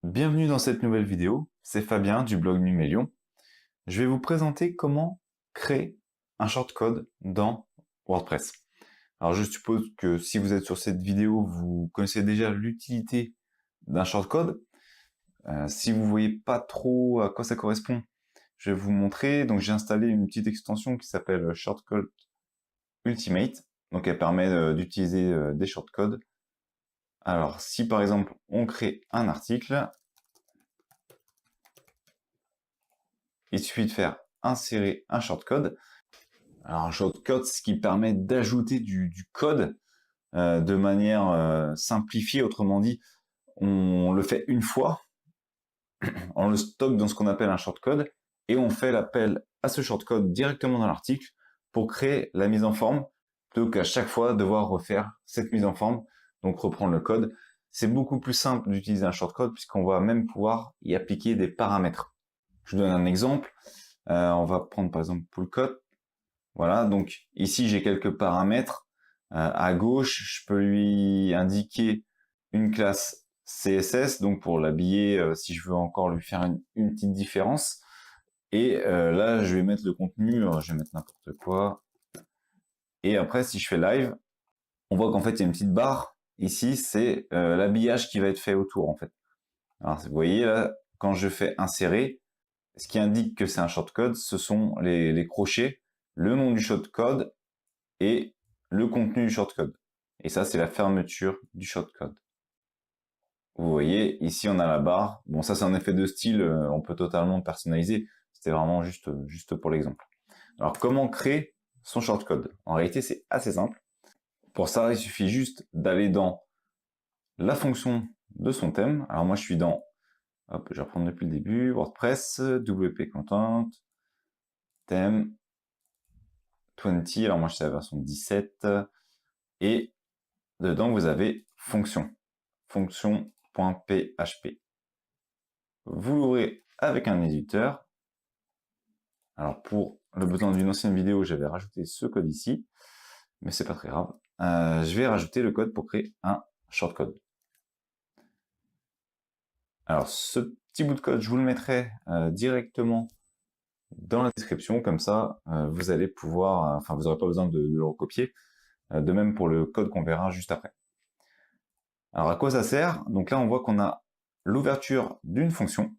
Bienvenue dans cette nouvelle vidéo, c'est Fabien du blog Numelion. Je vais vous présenter comment créer un shortcode dans WordPress. Alors je suppose que si vous êtes sur cette vidéo, vous connaissez déjà l'utilité d'un shortcode. Si vous voyez pas trop à quoi ça correspond, je vais vous montrer. Donc j'ai installé une petite extension qui s'appelle Shortcode Ultimate. Donc elle permet d'utiliser des shortcodes. Alors si par exemple on crée un article, il suffit de faire insérer un shortcode. Alors un shortcode, ce qui permet d'ajouter du code de manière simplifiée. Autrement dit, on le fait une fois, on le stocke dans ce qu'on appelle un shortcode, et on fait l'appel à ce shortcode directement dans l'article pour créer la mise en forme, plutôt qu'à chaque fois devoir refaire cette mise en forme, donc reprendre le code. C'est beaucoup plus simple d'utiliser un shortcode puisqu'on va même pouvoir y appliquer des paramètres. Je vous donne un exemple. On va prendre par exemple pull code. Voilà, donc ici j'ai quelques paramètres. À gauche, je peux lui indiquer une classe CSS, donc pour l'habiller si je veux encore lui faire une petite différence. Et là, je vais mettre le contenu, je vais mettre n'importe quoi. Et après, si je fais live, on voit qu'en fait, il y a une petite barre. Ici, c'est l'habillage qui va être fait autour, en fait. Alors, vous voyez, là, quand je fais insérer, ce qui indique que c'est un shortcode, ce sont les crochets, le nom du shortcode et le contenu du shortcode. Et ça, c'est la fermeture du shortcode. Vous voyez, ici, on a la barre. Bon, ça, c'est un effet de style, on peut totalement personnaliser. C'était vraiment juste pour l'exemple. Alors, comment créer son shortcode? En réalité, c'est assez simple. Pour ça, il suffit juste d'aller dans la fonction de son thème. Alors, moi, je suis dans, hop, je vais reprendre depuis le début, WordPress, WP Content, thème, 20, alors moi, je suis à la version 17, et dedans, vous avez fonction, fonction.php. Vous l'ouvrez avec un éditeur. Alors pour le besoin d'une ancienne vidéo, j'avais rajouté ce code ici, mais c'est pas très grave. Je vais rajouter le code pour créer un shortcode. Alors ce petit bout de code, je vous le mettrai directement dans la description, comme ça vous allez pouvoir, enfin vous n'aurez pas besoin de le recopier. De même pour le code qu'on verra juste après. Alors à quoi ça sert? Donc là on voit qu'on a l'ouverture d'une fonction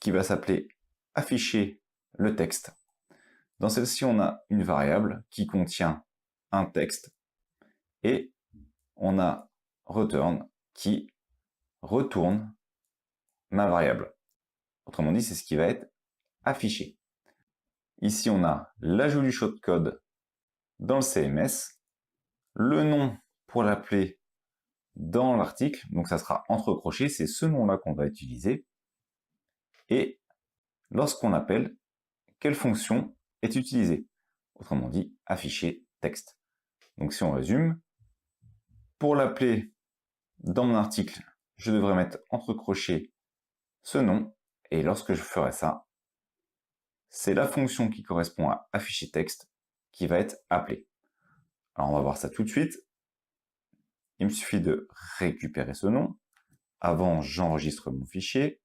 qui va s'appeler afficher le texte. Dans celle-ci, on a une variable qui contient un texte et on a return qui retourne ma variable. Autrement dit, c'est ce qui va être affiché. Ici, on a l'ajout du shortcode dans le CMS, le nom pour l'appeler dans l'article, donc ça sera entre crochets, c'est ce nom-là qu'on va utiliser, et lorsqu'on appelle, quelle fonction est utilisée? Autrement dit, afficher texte. Donc si on résume, pour l'appeler dans mon article, je devrais mettre entre crochets ce nom, et lorsque je ferai ça, c'est la fonction qui correspond à afficher texte qui va être appelée. Alors on va voir ça tout de suite. Il me suffit de récupérer ce nom. Avant, j'enregistre mon fichier.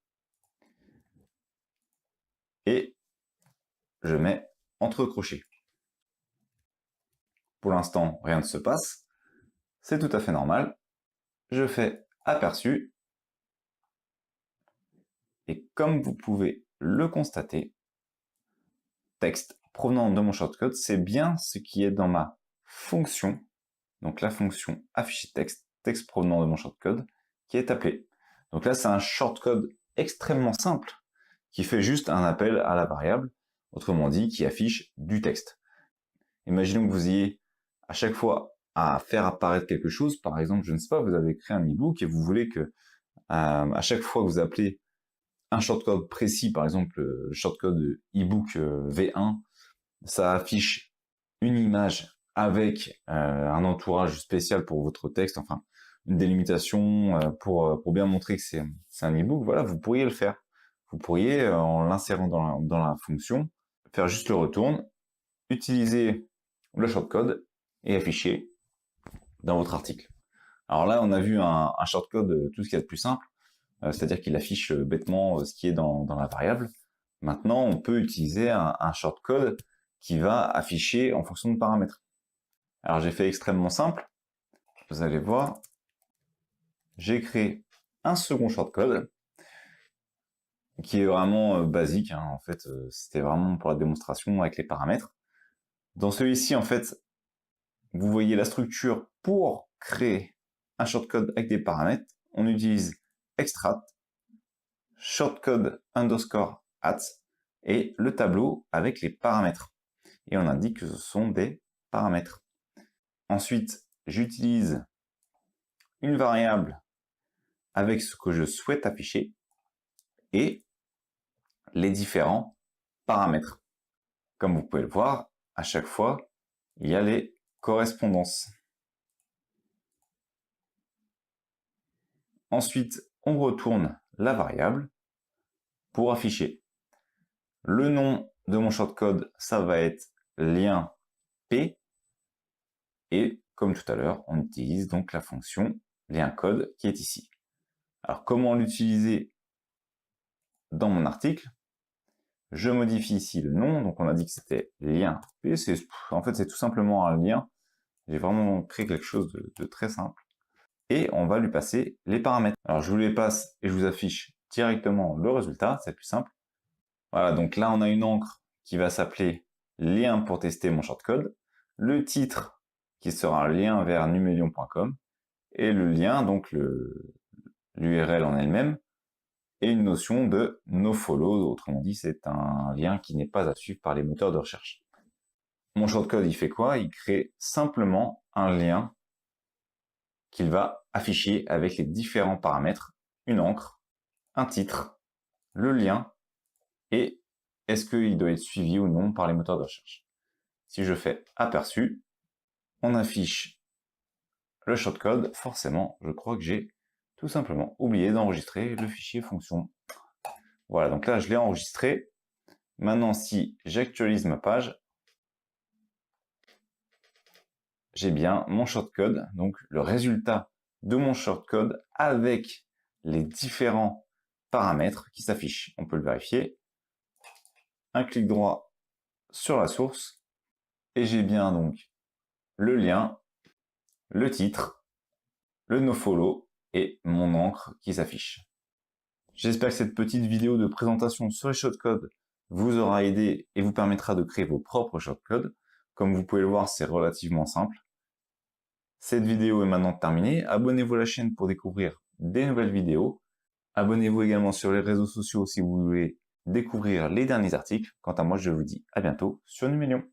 Et je mets entre crochets. Pour l'instant, rien ne se passe. C'est tout à fait normal. Je fais aperçu. Et comme vous pouvez le constater, texte provenant de mon shortcode, c'est bien ce qui est dans ma fonction, donc la fonction afficher texte, texte provenant de mon shortcode, qui est appelée. Donc là, c'est un shortcode extrêmement simple, qui fait juste un appel à la variable, autrement dit, qui affiche du texte. Imaginons que vous ayez à chaque fois à faire apparaître quelque chose, par exemple, je ne sais pas, vous avez créé un e-book et vous voulez que à chaque fois que vous appelez un shortcode précis, par exemple le shortcode e-book V1, ça affiche une image avec un entourage spécial pour votre texte, enfin une délimitation pour bien montrer que c'est un e-book. Voilà, vous pourriez le faire. Vous pourriez, en l'insérant dans la fonction, faire juste le retourne, utiliser le shortcode et afficher dans votre article. Alors là, on a vu un shortcode, tout ce qu'il y a de plus simple. c'est-à-dire qu'il affiche bêtement ce qui est dans la variable. Maintenant, on peut utiliser un shortcode qui va afficher en fonction de paramètres. Alors j'ai fait extrêmement simple, vous allez voir, j'ai créé un second shortcode qui est vraiment basique, hein. En fait, c'était vraiment pour la démonstration avec les paramètres. Dans celui-ci, en fait, vous voyez la structure pour créer un shortcode avec des paramètres. On utilise extract, shortcode underscore at et le tableau avec les paramètres. Et on indique que ce sont des paramètres. Ensuite, j'utilise une variable avec ce que je souhaite afficher et les différents paramètres. Comme vous pouvez le voir, à chaque fois, il y a les correspondances. Ensuite, on retourne la variable pour afficher. Le nom de mon shortcode, ça va être lien P. Et comme tout à l'heure, on utilise donc la fonction lien code qui est ici. Alors comment l'utiliser dans mon article? Je modifie ici le nom, donc on a dit que c'était lien P. En fait, c'est tout simplement un lien. J'ai vraiment créé quelque chose de très simple. Et on va lui passer les paramètres. Alors je vous les passe et je vous affiche directement le résultat, c'est plus simple. Voilà, donc là on a une encre qui va s'appeler lien pour tester mon shortcode, le titre qui sera un lien vers numelium.com et le lien, donc l'URL en elle-même, et une notion de nofollow, autrement dit c'est un lien qui n'est pas à suivre par les moteurs de recherche. Mon shortcode il fait quoi? Il crée simplement un lien qu'il va afficher avec les différents paramètres, une encre, un titre, le lien, et est-ce qu'il doit être suivi ou non par les moteurs de recherche. Si je fais aperçu, on affiche le shortcode, forcément, je crois que j'ai tout simplement oublié d'enregistrer le fichier fonction. Voilà, donc là je l'ai enregistré. Maintenant, si j'actualise ma page, j'ai bien mon shortcode, donc le résultat de mon shortcode avec les différents paramètres qui s'affichent. On peut le vérifier. Un clic droit sur la source et j'ai bien donc le lien, le titre, le nofollow et mon encre qui s'affiche. J'espère que cette petite vidéo de présentation sur les shortcodes vous aura aidé et vous permettra de créer vos propres shortcodes. Comme vous pouvez le voir, c'est relativement simple. Cette vidéo est maintenant terminée. Abonnez-vous à la chaîne pour découvrir des nouvelles vidéos. Abonnez-vous également sur les réseaux sociaux si vous voulez découvrir les derniers articles. Quant à moi, je vous dis à bientôt sur Numelium.